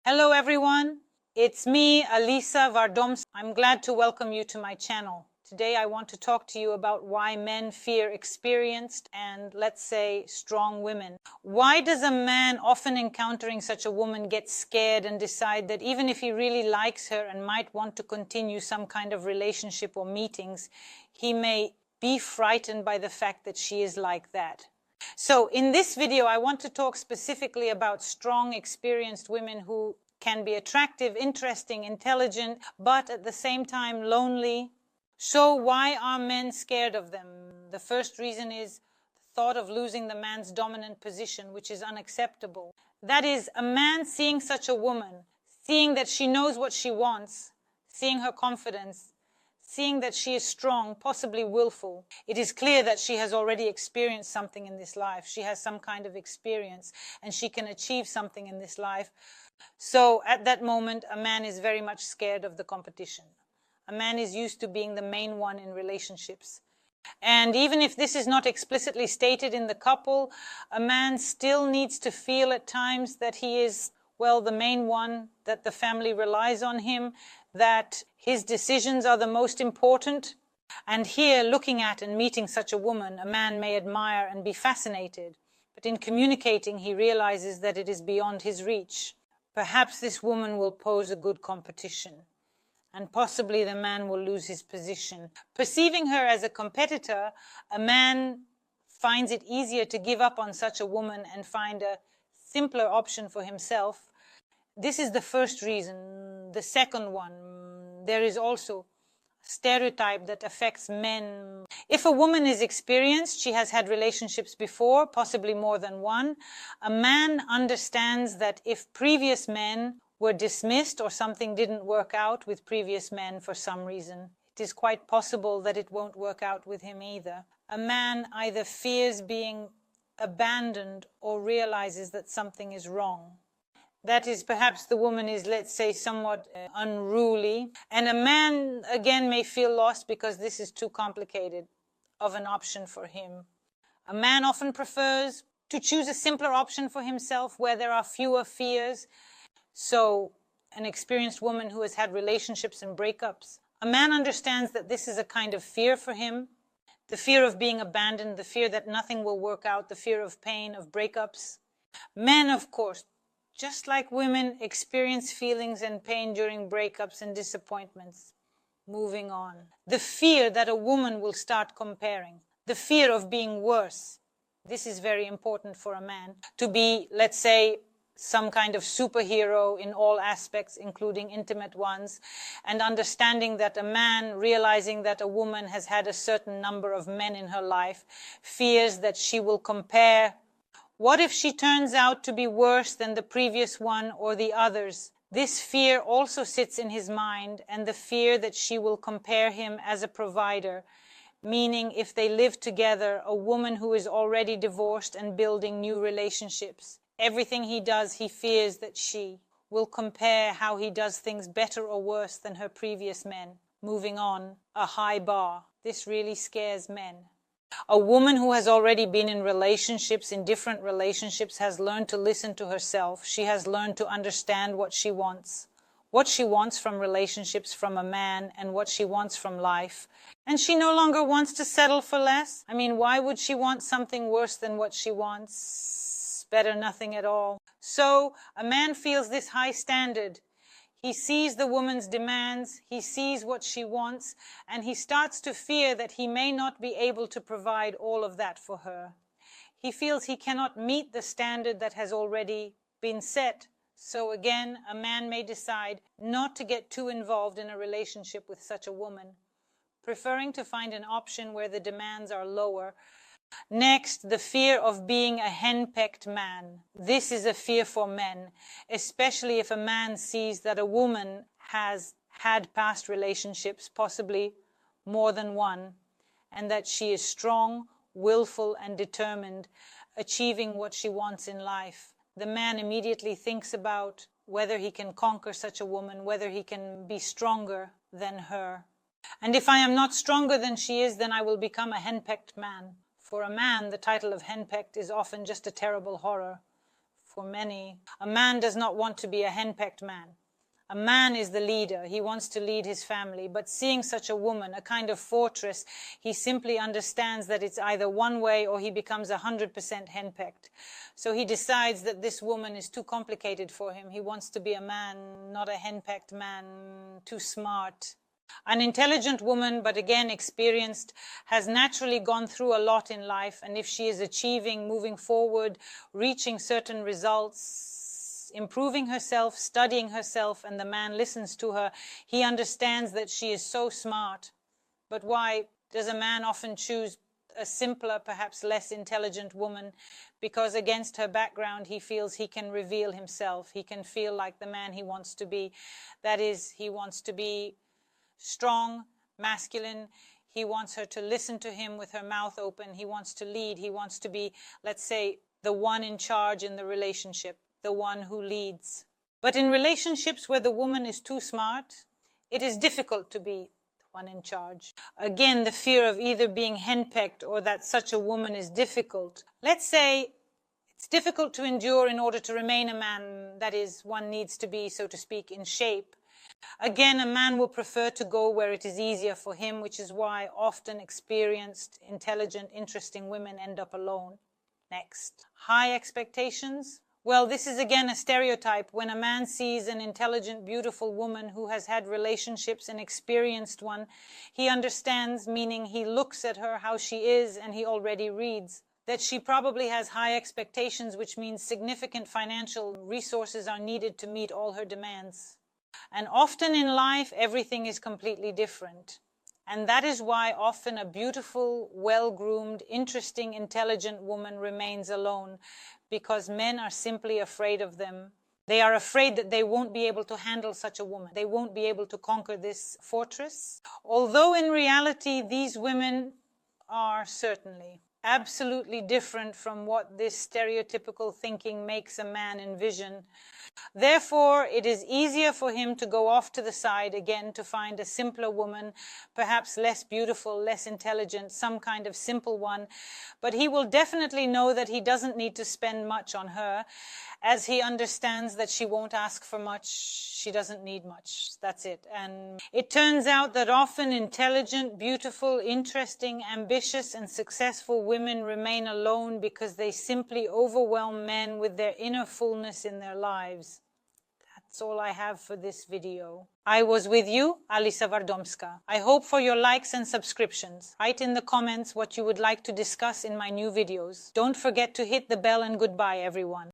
Hello everyone, it's me, Alisa Vardoms. I'm glad to welcome you to my channel. Today I want to talk to you about why men fear experienced and, let's say, strong women. Why does a man often encountering such a woman get scared and decide that even if he really likes her and might want to continue some kind of relationship or meetings, he may be frightened by the fact that she is like that? So in this video, I want to talk specifically about strong, experienced women who can be attractive, interesting, intelligent, but at the same time lonely. So why are men scared of them? The first reason is the thought of losing the man's dominant position, which is unacceptable. That is, a man seeing such a woman, seeing that she knows what she wants, seeing her confidence, seeing that she is strong, possibly willful. It is clear that she has already experienced something in this life. She has some kind of experience and she can achieve something in this life. So at that moment, a man is very much scared of the competition. A man is used to being the main one in relationships. And even if this is not explicitly stated in the couple, a man still needs to feel at times that he is, well, the main one, that the family relies on him, that his decisions are the most important. And here, looking at and meeting such a woman, a man may admire and be fascinated. But in communicating, he realizes that it is beyond his reach. Perhaps this woman will pose a good competition, and possibly the man will lose his position. Perceiving her as a competitor, a man finds it easier to give up on such a woman and find a simpler option for himself. This is the first reason. The second one, there is also a stereotype that affects men. If a woman is experienced, she has had relationships before, possibly more than one, a man understands that if previous men were dismissed or something didn't work out with previous men for some reason, it is quite possible that it won't work out with him either. A man either fears being abandoned or realizes that something is wrong. That is, perhaps the woman is, let's say, somewhat unruly. And a man, again, may feel lost because this is too complicated of an option for him. A man often prefers to choose a simpler option for himself where there are fewer fears. So, an experienced woman who has had relationships and breakups, a man understands that this is a kind of fear for him. The fear of being abandoned, the fear that nothing will work out, the fear of pain, of breakups. Men, of course, just like women, experience feelings and pain during breakups and disappointments. Moving on. The fear that a woman will start comparing. The fear of being worse. This is very important for a man. To be, let's say, some kind of superhero in all aspects, including intimate ones, and understanding that a man, realizing that a woman has had a certain number of men in her life, fears that she will compare. What if she turns out to be worse than the previous one or the others? This fear also sits in his mind, and the fear that she will compare him as a provider, meaning if they live together, a woman who is already divorced and building new relationships. Everything he does, he fears that she will compare how he does things better or worse than her previous men. Moving on, a high bar. This really scares men. A woman who has already been in relationships, in different relationships, has learned to listen to herself. She has learned to understand what she wants from relationships, from a man, and what she wants from life. And she no longer wants to settle for less. I mean, why would she want something worse than what she wants? Better nothing at all. So a man feels this high standard. He sees the woman's demands, he sees what she wants, and he starts to fear that he may not be able to provide all of that for her. He feels he cannot meet the standard that has already been set. So again, a man may decide not to get too involved in a relationship with such a woman, preferring to find an option where the demands are lower. Next, the fear of being a henpecked man. This is a fear for men, especially if a man sees that a woman has had past relationships, possibly more than one, and that she is strong, willful, and determined, achieving what she wants in life. The man immediately thinks about whether he can conquer such a woman, whether he can be stronger than her. And if I am not stronger than she is, then I will become a henpecked man. For a man, the title of henpecked is often just a terrible horror. for many. A man does not want to be a henpecked man. A man is the leader. He wants to lead his family. But seeing such a woman, a kind of fortress, he simply understands that it's either one way or he becomes 100% henpecked. So he decides that this woman is too complicated for him. He wants to be a man, not a henpecked man, too smart. An intelligent woman, but again experienced, has naturally gone through a lot in life, and if she is achieving, moving forward, reaching certain results, improving herself, studying herself, and the man listens to her, he understands that she is so smart. But why does a man often choose a simpler, perhaps less intelligent woman? Because against her background he feels he can reveal himself. He can feel like the man he wants to be. That is, he wants to be strong, masculine. He wants her to listen to him with her mouth open. He wants to lead. He wants to be, let's say, the one in charge in the relationship, the one who leads. But in relationships where the woman is too smart, it is difficult to be the one in charge. Again, the fear of either being henpecked or that such a woman is difficult. Let's say it's difficult to endure in order to remain a man, that is, one needs to be, so to speak, in shape. Again, a man will prefer to go where it is easier for him, which is why often experienced, intelligent, interesting women end up alone. Next. High expectations. Well, this is again a stereotype. When a man sees an intelligent, beautiful woman who has had relationships and experienced one, he understands, meaning he looks at her how she is, and he already reads that she probably has high expectations, which means significant financial resources are needed to meet all her demands. And often in life, everything is completely different. And that is why often a beautiful, well-groomed, interesting, intelligent woman remains alone, because men are simply afraid of them. They are afraid that they won't be able to handle such a woman. They won't be able to conquer this fortress. Although in reality, these women are certainly absolutely different from what this stereotypical thinking makes a man envision. Therefore, it is easier for him to go off to the side again to find a simpler woman, perhaps less beautiful, less intelligent, some kind of simple one. But he will definitely know that he doesn't need to spend much on her, as he understands that she won't ask for much, she doesn't need much. That's it. And it turns out that often intelligent, beautiful, interesting, ambitious, and successful women remain alone because they simply overwhelm men with their inner fullness in their lives. That's all I have for this video. I was with you, Alisa Wardomska. I hope for your likes and subscriptions. Write in the comments what you would like to discuss in my new videos. Don't forget to hit the bell, and goodbye, everyone.